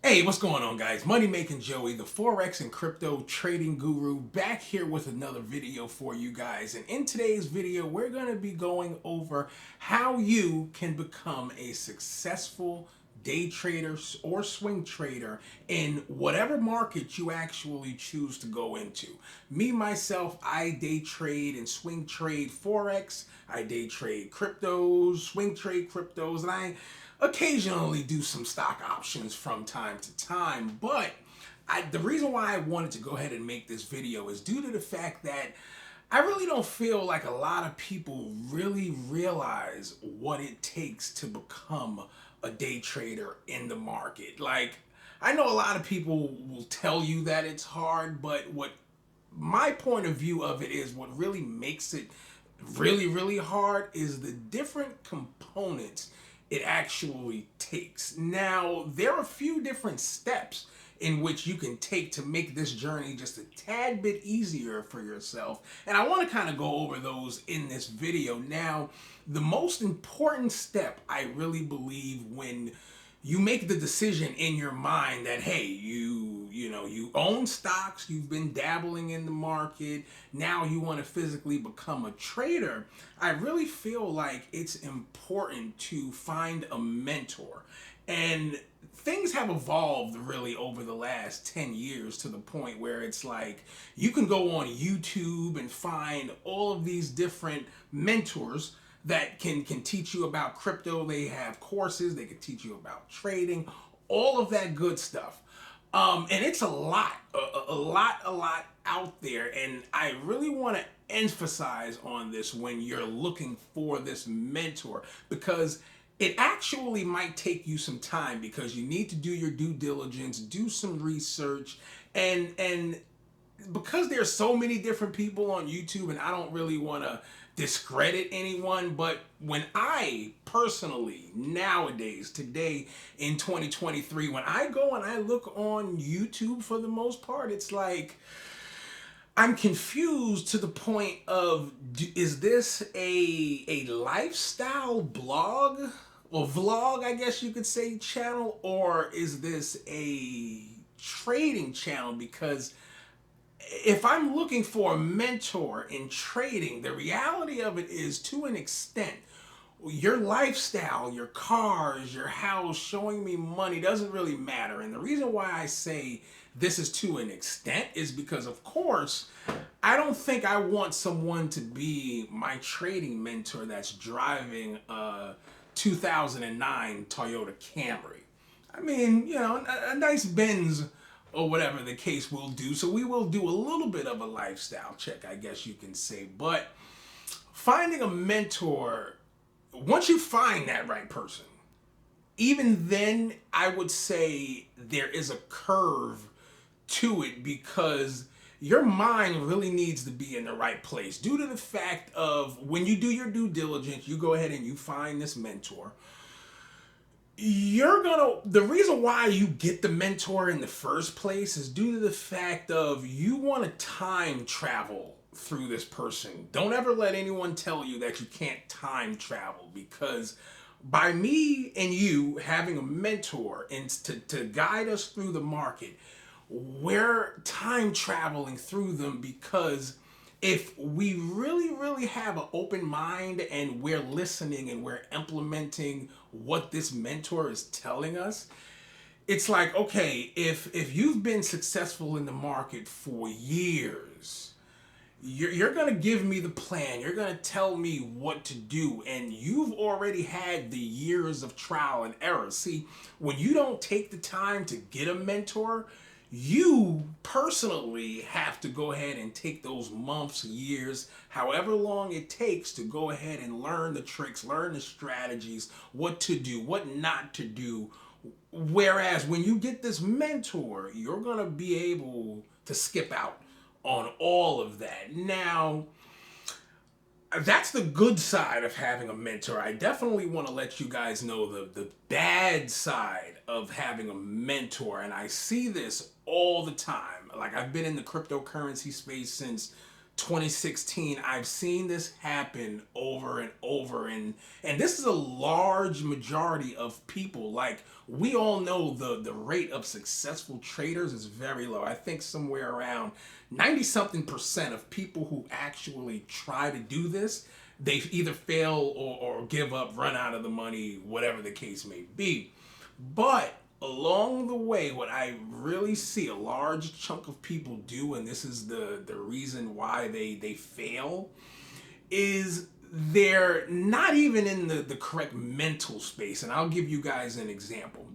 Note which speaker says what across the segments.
Speaker 1: Hey, what's going on, guys? Money Making Joey, the forex and crypto trading guru, back here with another video for you guys. And in today's video, we're going to be going over how you can become a successful day trader or swing trader in whatever market you actually choose to go into. Me, myself, I day trade and swing trade forex. I day trade cryptos, swing trade cryptos, and I occasionally do some stock options from time to time. But the reason why I wanted to go ahead and make this video is due to the fact that I really don't feel like a lot of people really realize what it takes to become a day trader in the market. Like, I know a lot of people will tell you that it's hard, but what my point of view of it is, what really makes it really hard is the different components it actually takes. Now, there are a few different steps in which you can take to make this journey just a tad bit easier for yourself. And I want to kind of go over those in this video. Now, the most important step, I really believe, when you make the decision in your mind that, hey, you own stocks, you've been dabbling in the market, now you want to physically become a trader, I really feel like it's important to find a mentor. And things have evolved really over the last 10 years to the point where it's like you can go on YouTube and find all of these different mentors that can teach you about crypto. They have courses, they can teach you about trading, all of that good stuff. And it's a lot out there. And I really want to emphasize on this when you're looking for this mentor, because it actually might take you some time, because you need to do your due diligence, do some research, and because there's so many different people on YouTube, and I don't really want to discredit anyone, but when I personally, nowadays, today in 2023, when I go and I look on YouTube, for the most part, it's like I'm confused to the point of, is this a lifestyle blog or vlog, I guess you could say, channel, or is this a trading channel? Because if I'm looking for a mentor in trading, the reality of it is, to an extent, your lifestyle, your cars, your house, showing me money doesn't really matter. And the reason why I say this is to an extent is because, of course, I don't think I want someone to be my trading mentor that's driving a 2009 Toyota Camry. I mean, a nice Benz or whatever the case will do. So we will do a little bit of a lifestyle check, I guess you can say. But finding a mentor, once you find that right person, even then, I would say there is a curve to it, because your mind really needs to be in the right place due to the fact of, when you do your due diligence, you go ahead and you find this mentor. The reason why you get the mentor in the first place is due to the fact of, you want to time travel through this person. Don't ever let anyone tell you that you can't time travel, because by me and you having a mentor and to guide us through the market, we're time traveling through them. Because if we really have an open mind and we're listening and we're implementing what this mentor is telling us, it's like, okay, if you've been successful in the market for years, you're going to give me the plan. You're going to tell me what to do. And you've already had the years of trial and error. See, when you don't take the time to get a mentor, you personally have to go ahead and take those months, years, however long it takes, to go ahead and learn the tricks, learn the strategies, what to do, what not to do. Whereas when you get this mentor, you're going to be able to skip out on all of that. Now, that's the good side of having a mentor. I definitely want to let you guys know the bad side of having a mentor. And I see this all the time. Like, I've been in the cryptocurrency space since 2016. I've seen this happen over and over, and this is a large majority of people. Like, we all know the rate of successful traders is very low. I think somewhere around 90 something percent of people who actually try to do this, they either fail or give up, run out of the money, whatever the case may be. But along the way, what I really see a large chunk of people do, and this is the reason why they fail, is they're not even in the correct mental space. And I'll give you guys an example.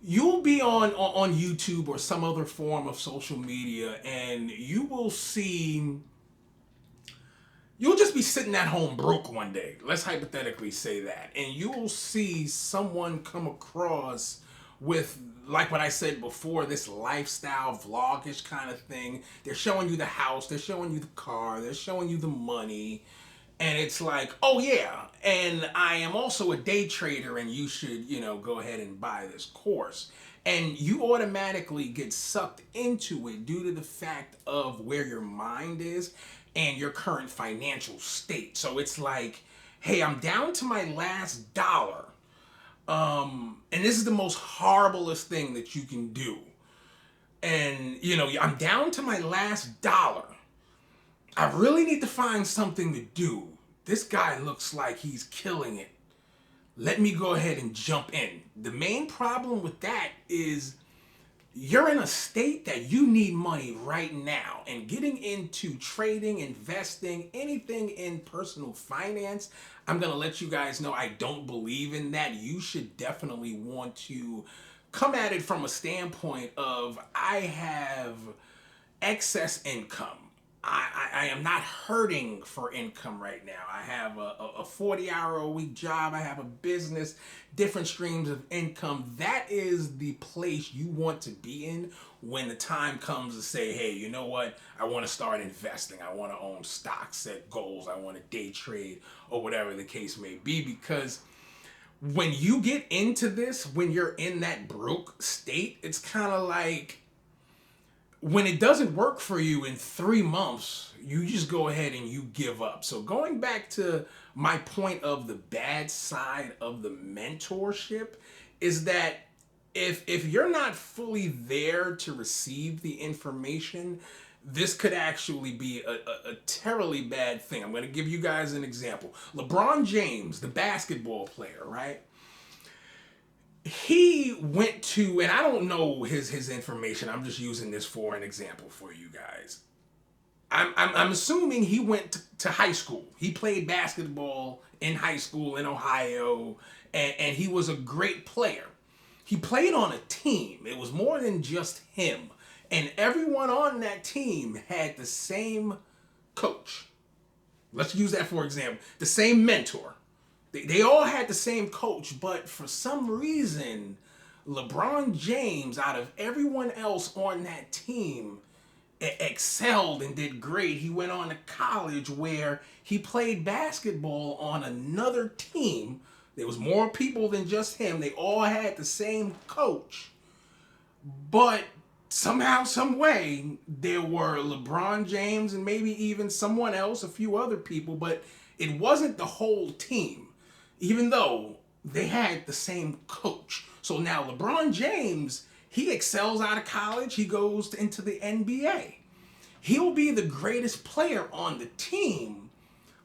Speaker 1: You'll be on YouTube or some other form of social media, and you will see, you'll just be sitting at home broke one day. Let's hypothetically say that. And you will see someone come across with, like what I said before, this lifestyle vlogish kind of thing. They're showing you the house, they're showing you the car, they're showing you the money. And it's like, oh yeah, and I am also a day trader, and you should, go ahead and buy this course. And you automatically get sucked into it due to the fact of where your mind is and your current financial state. So it's like, hey, I'm down to my last dollar. And this is the most horriblest thing that you can do. And, I'm down to my last dollar. I really need to find something to do. This guy looks like he's killing it. Let me go ahead and jump in. The main problem with that is you're in a state that you need money right now, and getting into trading, investing, anything in personal finance, I'm going to let you guys know I don't believe in that. You should definitely want to come at it from a standpoint of, I have excess income. I am not hurting for income right now. I have a 40-hour-a-week job. I have a business, different streams of income. That is the place you want to be in when the time comes to say, hey, you know what? I want to start investing. I want to own stocks, set goals. I want to day trade, or whatever the case may be. Because when you get into this, when you're in that broke state, it's kind of like, when it doesn't work for you in 3 months, you just go ahead and you give up. So going back to my point of the bad side of the mentorship is that if you're not fully there to receive the information, this could actually be a terribly bad thing. I'm going to give you guys an example. LeBron James, the basketball player, right? He went to, and I don't know his information, I'm just using this for an example for you guys. I'm assuming he went to high school. He played basketball in high school in Ohio, and he was a great player. He played on a team. It was more than just him. And everyone on that team had the same coach. Let's use that for example. The same mentor. They all had the same coach, but for some reason, LeBron James, out of everyone else on that team, excelled and did great. He went on to college where he played basketball on another team. There was more people than just him. They all had the same coach. But somehow, some way, there were LeBron James and maybe even someone else, a few other people, but it wasn't the whole team. Even though they had the same coach. So now LeBron James, he excels out of college. He goes into the NBA. He'll be the greatest player on the team,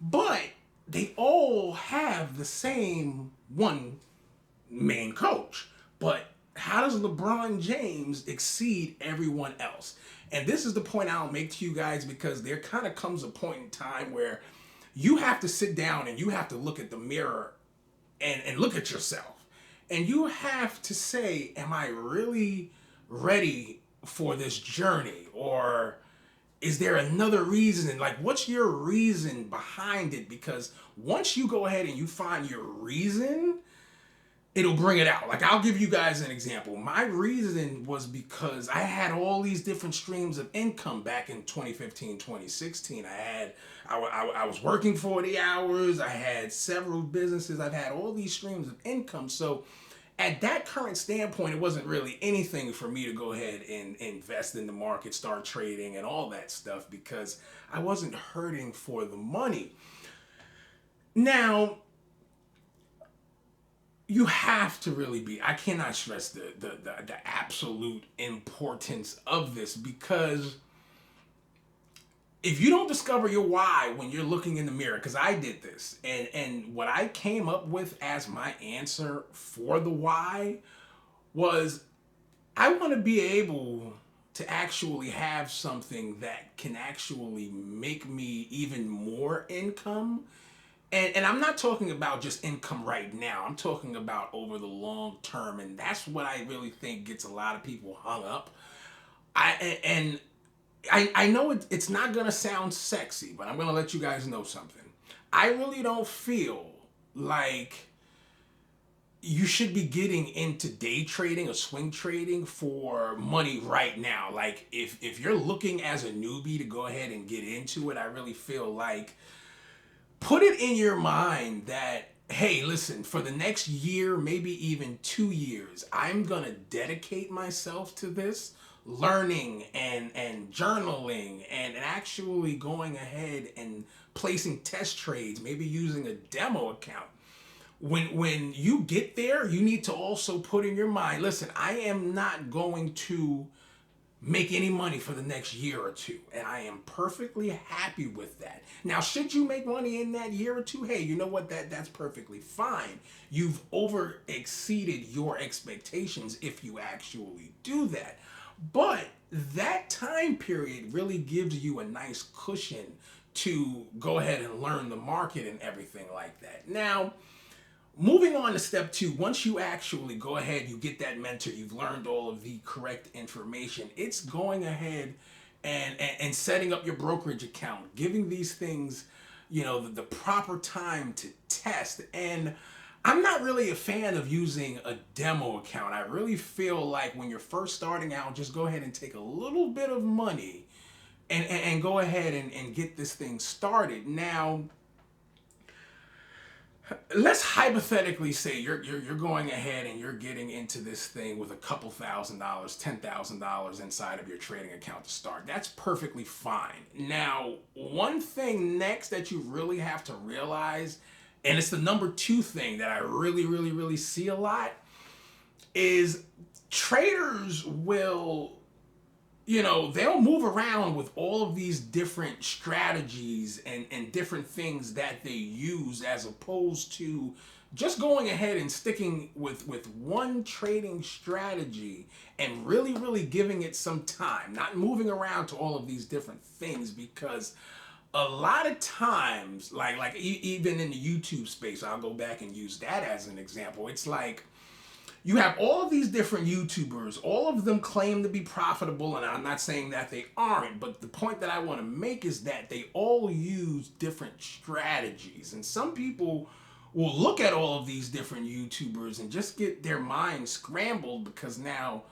Speaker 1: but they all have the same one main coach. But how does LeBron James exceed everyone else? And this is the point I'll make to you guys, because there kind of comes a point in time where you have to sit down and you have to look at the mirror and look at yourself. And you have to say, am I really ready for this journey? Or is there another reason? Like, what's your reason behind it? Because once you go ahead and you find your reason, it'll bring it out. Like, I'll give you guys an example. My reason was because I had all these different streams of income back in 2015, 2016. I was working 40 hours. I had several businesses. I've had all these streams of income. So at that current standpoint, it wasn't really anything for me to go ahead and invest in the market, start trading and all that stuff, because I wasn't hurting for the money. Now, you have to really be, I cannot stress the absolute importance of this, because if you don't discover your why when you're looking in the mirror, because I did this, and what I came up with as my answer for the why was, I want to be able to actually have something that can actually make me even more income. And I'm not talking about just income right now. I'm talking about over the long term. And that's what I really think gets a lot of people hung up. I know it's not going to sound sexy, but I'm going to let you guys know something. I really don't feel like you should be getting into day trading or swing trading for money right now. Like, if you're looking as a newbie to go ahead and get into it, I really feel like put it in your mind that, hey, listen, for the next year, maybe even 2 years, I'm going to dedicate myself to this, learning and journaling and actually going ahead and placing test trades, maybe using a demo account. When you get there, you need to also put in your mind, listen, I am not going to make any money for the next year or two, and I am perfectly happy with that. Now, should you make money in that year or two, hey, you know what, that's perfectly fine. You've over exceeded your expectations if you actually do that. But that time period really gives you a nice cushion to go ahead and learn the market and everything like that. Now, moving on to step two, once you actually go ahead, you get that mentor, you've learned all of the correct information, it's going ahead and setting up your brokerage account, giving these things, the proper time to test. And I'm not really a fan of using a demo account. I really feel like when you're first starting out, just go ahead and take a little bit of money and go ahead and get this thing started. Now, let's hypothetically say you're going ahead and you're getting into this thing with a couple $1,000s, $10,000 inside of your trading account to start. That's perfectly fine. Now, one thing next that you really have to realize, and it's the number two thing that I really see a lot, is traders will, they'll move around with all of these different strategies and different things that they use, as opposed to just going ahead and sticking with one trading strategy and really giving it some time, not moving around to all of these different things. Because a lot of times, even in the YouTube space, I'll go back and use that as an example. It's like, you have all of these different YouTubers, all of them claim to be profitable, and I'm not saying that they aren't, but the point that I want to make is that they all use different strategies. And some people will look at all of these different YouTubers and just get their minds scrambled, because now,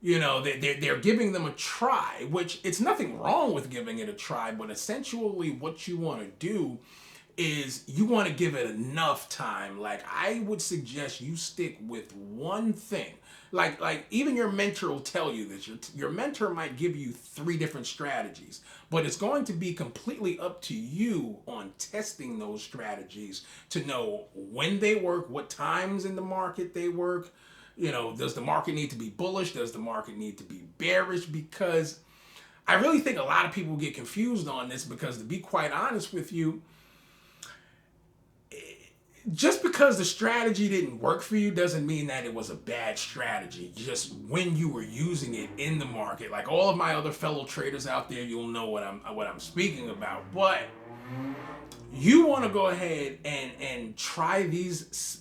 Speaker 1: they're giving them a try, which it's nothing wrong with giving it a try, but essentially what you want to do is you want to give it enough time. Like, I would suggest you stick with one thing. Like even your mentor will tell you this. Your mentor might give you 3 different strategies, but it's going to be completely up to you on testing those strategies to know when they work, what times in the market they work. Does the market need to be bullish? Does the market need to be bearish? Because I really think a lot of people get confused on this, because to be quite honest with you, just because the strategy didn't work for you doesn't mean that it was a bad strategy. Just when you were using it in the market, like all of my other fellow traders out there, you'll know what I'm speaking about. But you want to go ahead and try these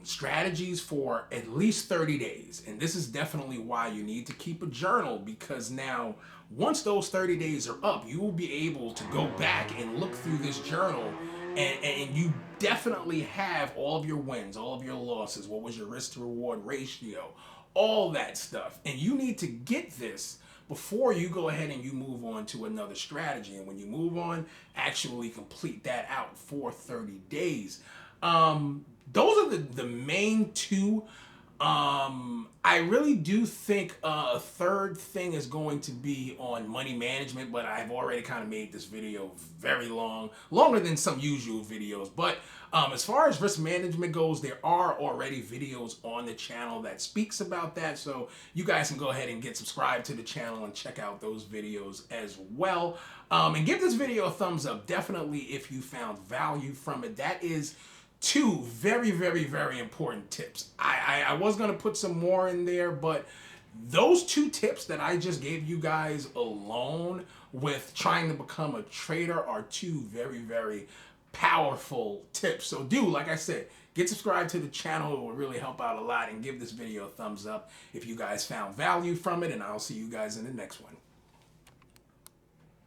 Speaker 1: strategies for at least 30 days. And this is definitely why you need to keep a journal, because now, once those 30 days are up, you will be able to go back and look through this journal, and you definitely have all of your wins, all of your losses, what was your risk to reward ratio, all that stuff. And you need to get this before you go ahead and you move on to another strategy. And when you move on, actually complete that out for 30 days. Those are the main two I really do think a third thing is going to be on money management, but I've already kind of made this video very long, longer than some usual videos. But as far as risk management goes, there are already videos on the channel that speaks about that. So you guys can go ahead and get subscribed to the channel and check out those videos as well. And give this video a thumbs up, definitely, if you found value from it. That is two very, very, very important tips. I was going to put some more in there, but those two tips that I just gave you guys alone with trying to become a trader are two very, very powerful tips. So do, like I said, get subscribed to the channel. It will really help out a lot, and give this video a thumbs up if you guys found value from it, and I'll see you guys in the next one.